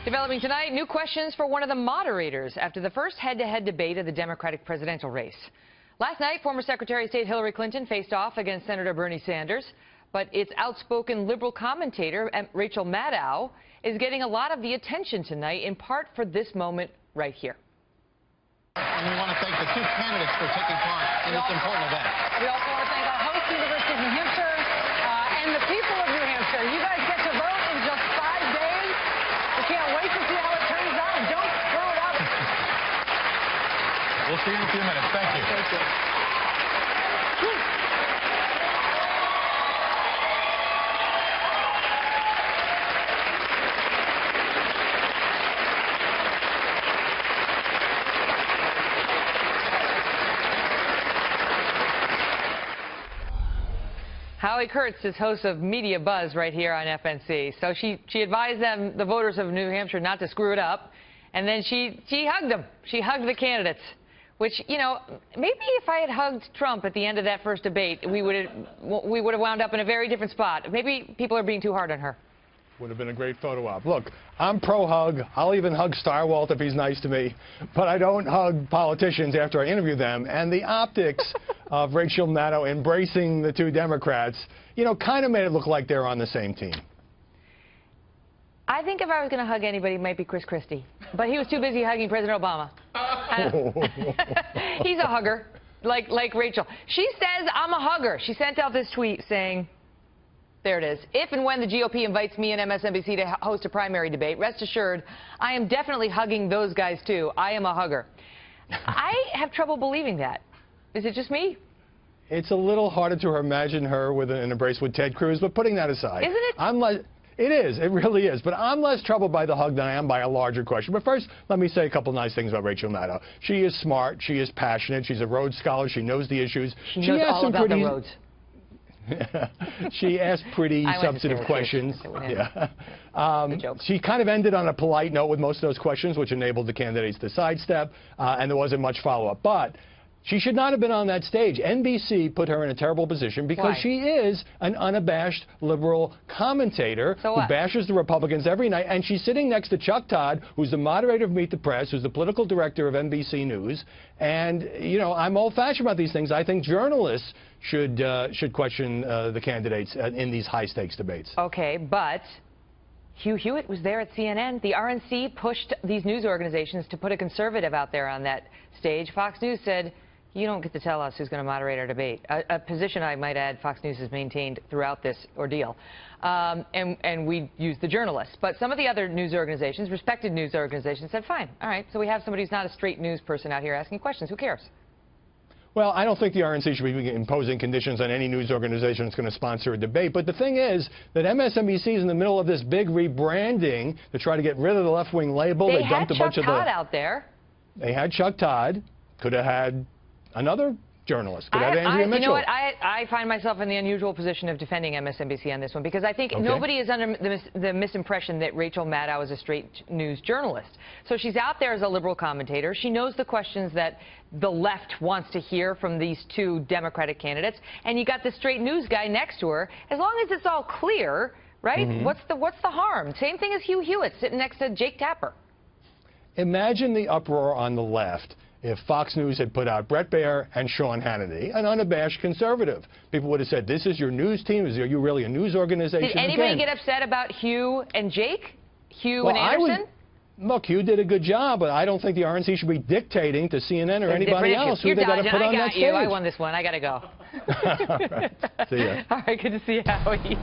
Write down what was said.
Developing tonight, new questions for one of the moderators after the first head-to-head debate of the Democratic presidential race. Last night, former Secretary of State Hillary Clinton faced off against Senator Bernie Sanders, but its outspoken liberal commentator, Rachel Maddow, is getting a lot of the attention tonight, in part for this moment right here. And we want to thank the two candidates for taking part in this important event. We also want to thank our host, University of New Hampshire, and the people of New Hampshire. You guys get to vote in just 5 days. We can't wait to see how it turns out. Don't screw it up. We'll see you in a few minutes. Thank you. Thank you. Howard Kurtz is host of MediaBuzz right here on FNC. So she advised them, the voters of New Hampshire, not to screw it up. And then she hugged them. She hugged the candidates, which, you know, maybe if I had hugged Trump at the end of that first debate, we would have wound up in a very different spot. Maybe people are being too hard on her. Would have been a great photo op. Look, I'm pro-hug. I'll even hug Starwalt if he's nice to me. But I don't hug politicians after I interview them. And the optics of Rachel Maddow embracing the two Democrats, you know, kind of made it look like they're on the same team. I think if I was going to hug anybody, it might be Chris Christie. But he was too busy hugging President Obama. He's a hugger, like Rachel. She says, I'm a hugger. She sent out this tweet saying, there it is. If and when the GOP invites me and MSNBC to host a primary debate, rest assured, I am definitely hugging those guys, too. I am a hugger. I have trouble believing that. Is it just me? It's a little harder to imagine her with an embrace with Ted Cruz, but putting that aside. Isn't it? It is. It really is. But I'm less troubled by the hug than I am by a larger question. But first, let me say a couple nice things about Rachel Maddow. She is smart. She is passionate. She's a Rhodes Scholar. She knows the issues. She knows all about the roads. She asked pretty substantive questions. Yeah. She kind of ended on a polite note with most of those questions, which enabled the candidates to sidestep, and there wasn't much follow-up. But she should not have been on that stage. NBC put her in a terrible position because she is an unabashed liberal commentator who bashes the Republicans every night, and she's sitting next to Chuck Todd, who's the moderator of Meet the Press, who's the political director of NBC News. And, you know, I'm old-fashioned about these things. I think journalists should question the candidates in these high-stakes debates. Okay, but Hugh Hewitt was there at CNN. The RNC pushed these news organizations to put a conservative out there on that stage. Fox News said, you don't get to tell us who's going to moderate our debate, a position, I might add, Fox News has maintained throughout this ordeal. And we use the journalists. But some of the other news organizations, respected news organizations, said, fine, all right, so we have somebody who's not a straight news person out here asking questions. Who cares? Well, I don't think the RNC should be imposing conditions on any news organization that's going to sponsor a debate. But the thing is that MSNBC is in the middle of this big rebranding to try to get rid of the left-wing label. They had Chuck Todd out there. They had Chuck Todd. Could have had another journalist. Could have Andrea Mitchell. You know what? I find myself in the unusual position of defending MSNBC on this one because I think nobody is under the misimpression that Rachel Maddow is a straight news journalist. So she's out there as a liberal commentator. She knows the questions that the left wants to hear from these two Democratic candidates. And you got the straight news guy next to her. As long as it's all clear, right? What's the harm? Same thing as Hugh Hewitt sitting next to Jake Tapper. Imagine the uproar on the left if Fox News had put out Bret Baier and Sean Hannity, an unabashed conservative. People would have said, this is your news team? Are you really a news organization? Did anybody get upset about Hugh and Jake? Hugh and Anderson? Look, Hugh did a good job, but I don't think the RNC should be dictating to CNN or anybody else who they got to put on that stage. I won this one. I got to go. All right. See ya. All right, good to see you, Howie.